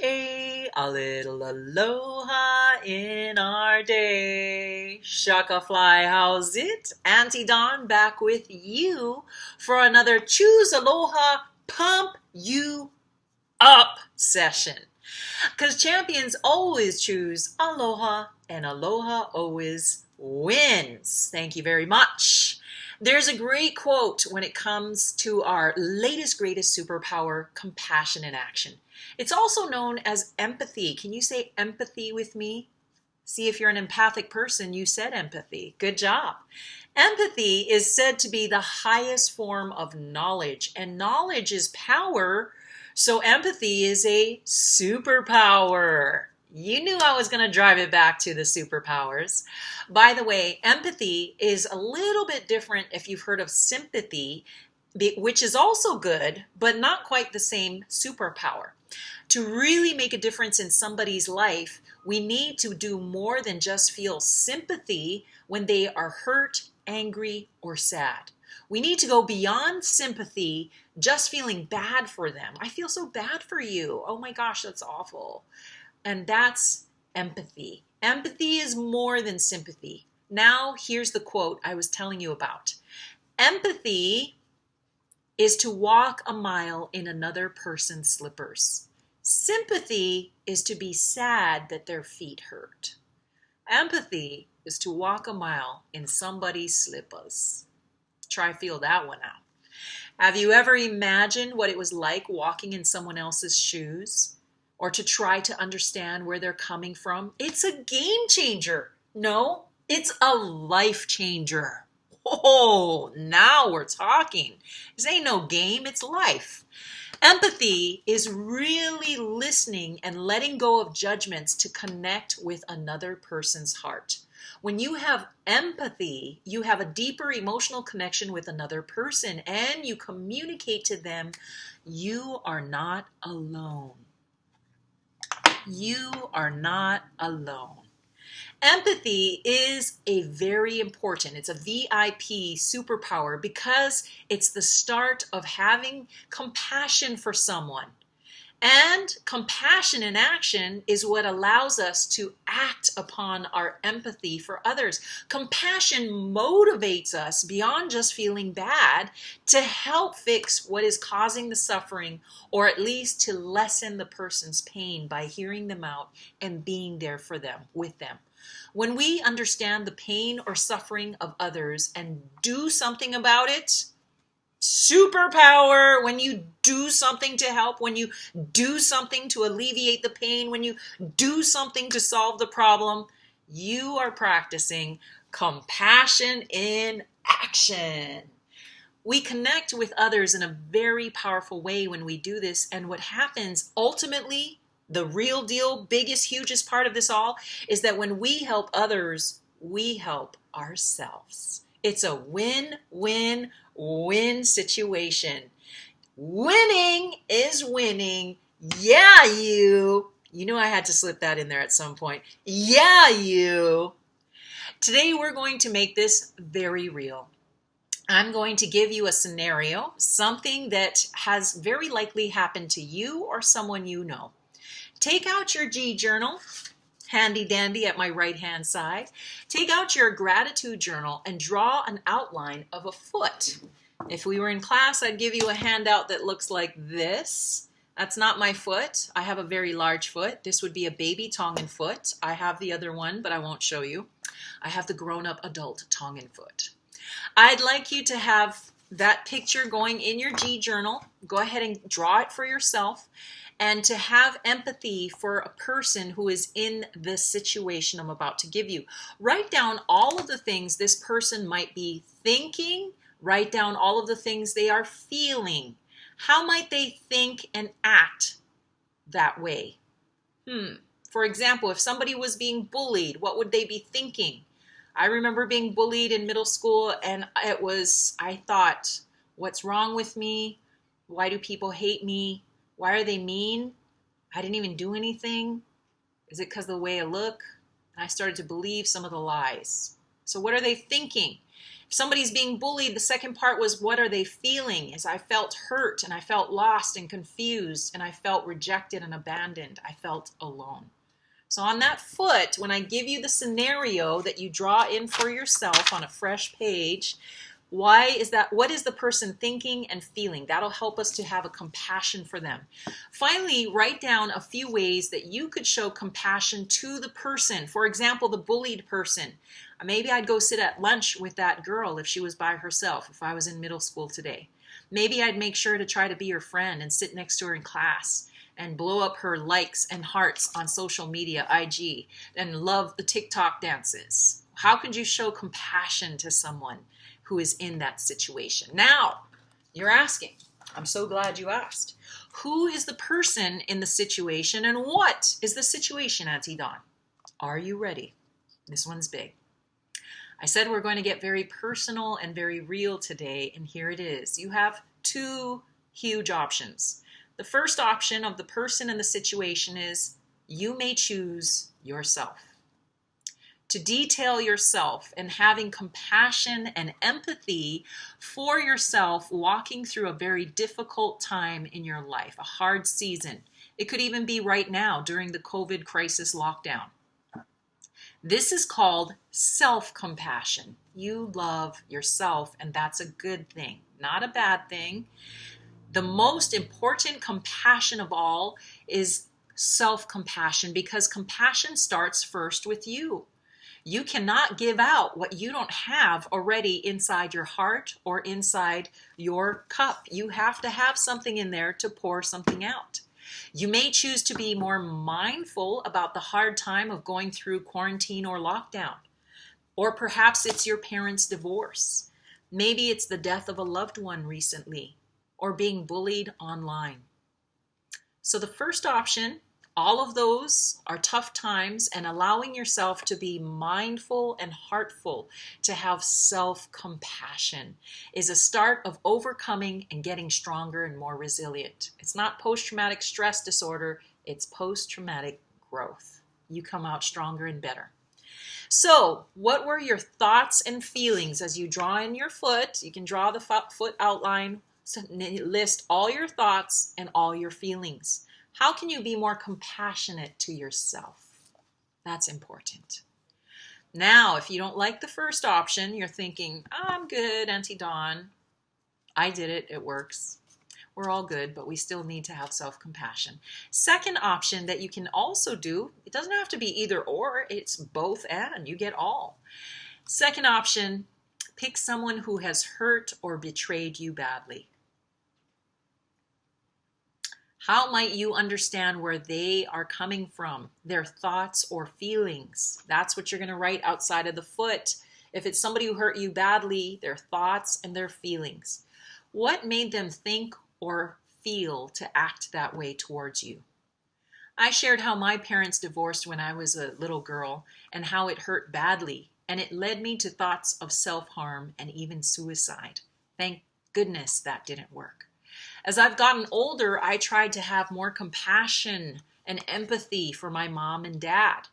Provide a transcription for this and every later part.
A little aloha in our day. Shaka fly, how's it? Aunty Dawn back with you for another Choose Aloha Pump You Up session. Because champions always choose aloha and aloha always wins. Thank you very much. There's a great quote when it comes to our latest, greatest superpower, compassion in action. It's also known as empathy. Can you say empathy with me? See, if you're an empathic person, you said empathy. Good job. Empathy is said to be the highest form of knowledge, and knowledge is power, so empathy is a superpower. You knew I was going to drive it back to the superpowers. By the way, empathy is a little bit different if you've heard of sympathy, which is also good, but not quite the same superpower. To really make a difference in somebody's life, we need to do more than just feel sympathy when they are hurt, angry, or sad. We need to go beyond sympathy, just feeling bad for them. I feel so bad for you. Oh my gosh, that's awful. And that's empathy. Empathy is more than sympathy. Now, here's the quote I was telling you about. Empathy is to walk a mile in another person's slippers. Sympathy is to be sad that their feet hurt. Empathy is to walk a mile in somebody's slippahs. Try feel that one out. Have you ever imagined what it was like walking in someone else's shoes? Or to try to understand where they're coming from? It's a game changer. No, it's a life changer. Oh, now we're talking. This ain't no game, it's life. Empathy is really listening and letting go of judgments to connect with another person's heart. When you have empathy, you have a deeper emotional connection with another person and you communicate to them, you are not alone. You are not alone. Empathy is a very important, it's a VIP superpower because it's the start of having compassion for someone. And compassion in action is what allows us to act upon our empathy for others. Compassion motivates us beyond just feeling bad to help fix what is causing the suffering, or at least to lessen the person's pain by hearing them out and being there for them, with them. When we understand the pain or suffering of others and do something about it, superpower. When you do something to help, when you do something to alleviate the pain, when you do something to solve the problem, you are practicing compassion in action. We connect with others in a very powerful way when we do this, and what happens ultimately, the real deal, biggest, hugest part of this all, is that when we help others, we help ourselves. It's a win-win-win situation. Winning is winning. Yeah, you. You know I had to slip that in there at some point. Yeah, you. Today we're going to make this very real. I'm going to give you a scenario, something that has very likely happened to you or someone you know. Take out your G journal. Handy dandy at my right hand side. Take out your gratitude journal and draw an outline of a foot. If we were in class, I'd give you a handout that looks like this. That's not my foot. I have a very large foot. This would be a baby Tongan foot. I have the other one, but I won't show you. I have the grown-up adult Tongan foot. I'd like you to have that picture going in your G journal. Go ahead and draw it for yourself. And to have empathy for a person who is in this situation I'm about to give you. Write down all of the things this person might be thinking. Write down all of the things they are feeling. How might they think and act that way? For example, if somebody was being bullied, what would they be thinking? I remember being bullied in middle school, and I thought, what's wrong with me? Why do people hate me? Why are they mean? I didn't even do anything. Is it because of the way I look? And I started to believe some of the lies. So what are they thinking? If somebody's being bullied, the second part was, what are they feeling? Is I felt hurt and I felt lost and confused and I felt rejected and abandoned. I felt alone. So on that foot, when I give you the scenario that you draw in for yourself on a fresh page, why is that? What is the person thinking and feeling? That'll help us to have a compassion for them. Finally, write down a few ways that you could show compassion to the person. For example, the bullied person. Maybe I'd go sit at lunch with that girl if she was by herself, if I was in middle school today. Maybe I'd make sure to try to be her friend and sit next to her in class and blow up her likes and hearts on social media, IG, and love the TikTok dances. How could you show compassion to someone who is in that situation? Now, you're asking, I'm so glad you asked, who is the person in the situation and what is the situation, Aunty Dawn? Are you ready? This one's big. I said we're going to get very personal and very real today, and here it is. You have two huge options. The first option of the person in the situation is you may choose yourself. To detail yourself and having compassion and empathy for yourself walking through a very difficult time in your life, a hard season. It could even be right now during the COVID crisis lockdown. This is called self-compassion. You love yourself, and that's a good thing, not a bad thing. The most important compassion of all is self-compassion, because compassion starts first with you. You cannot give out what you don't have already inside your heart or inside your cup. You have to have something in there to pour something out. You may choose to be more mindful about the hard time of going through quarantine or lockdown. Or perhaps it's your parents' divorce. Maybe it's the death of a loved one recently, or being bullied online. So the first option, all of those are tough times, and allowing yourself to be mindful and heartful, to have self-compassion, is a start of overcoming and getting stronger and more resilient. It's not post-traumatic stress disorder, it's post-traumatic growth. You come out stronger and better. So what were your thoughts and feelings as you draw in your foot? You can draw the foot outline, list all your thoughts and all your feelings. How can you be more compassionate to yourself? That's important. Now, if you don't like the first option, you're thinking, I'm good, Aunty Dawn. I did it, it works. We're all good, but we still need to have self-compassion. Second option that you can also do, it doesn't have to be either or, it's both and, you get all. Second option, pick someone who has hurt or betrayed you badly. How might you understand where they are coming from, their thoughts or feelings? That's what you're going to write outside of the foot. If it's somebody who hurt you badly, their thoughts and their feelings. What made them think or feel to act that way towards you? I shared how my parents divorced when I was a little girl and how it hurt badly, and it led me to thoughts of self-harm and even suicide. Thank goodness that didn't work. As I've gotten older, I tried to have more compassion and empathy for my mom and dad.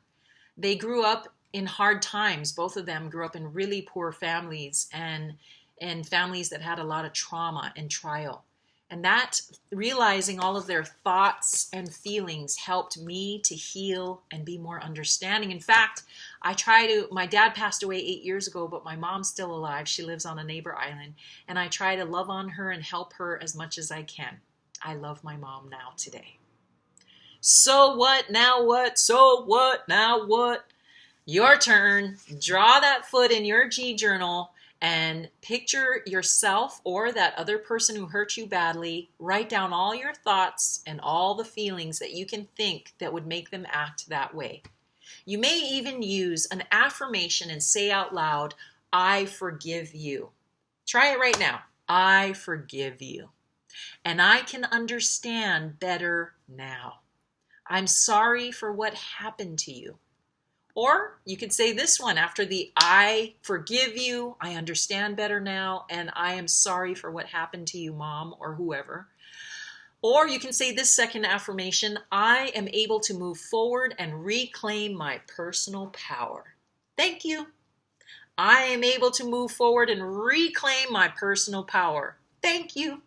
They grew up in hard times. Both of them grew up in really poor families and families that had a lot of trauma and trial. And that, realizing all of their thoughts and feelings, helped me to heal and be more understanding. In fact, my dad passed away 8 years ago, but my mom's still alive. She lives on a neighbor island, and I try to love on her and help her as much as I can. I love my mom now today. So what, now what, so what, now what? Your turn. Draw that foot in your G journal and picture yourself or that other person who hurt you badly. Write down all your thoughts and all the feelings that you can think that would make them act that way. You may even use an affirmation and say out loud, I forgive you. Try it right now. I forgive you. And I can understand better now. I'm sorry for what happened to you. Or you could say this one after the I forgive you, I understand better now, and I am sorry for what happened to you, Mom, or whoever. Or you can say this second affirmation, I am able to move forward and reclaim my personal power. Thank you. I am able to move forward and reclaim my personal power. Thank you.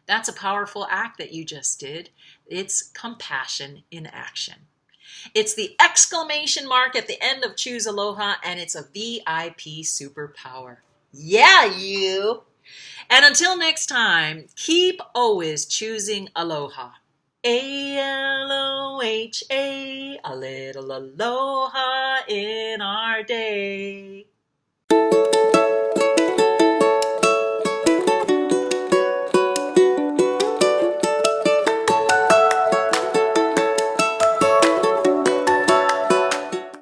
That's a powerful act that you just did. It's compassion in action. It's the exclamation mark at the end of Choose Aloha, and it's a VIP superpower. Yeah, you. And until next time, keep always choosing Aloha. Aloha, a little aloha in our day.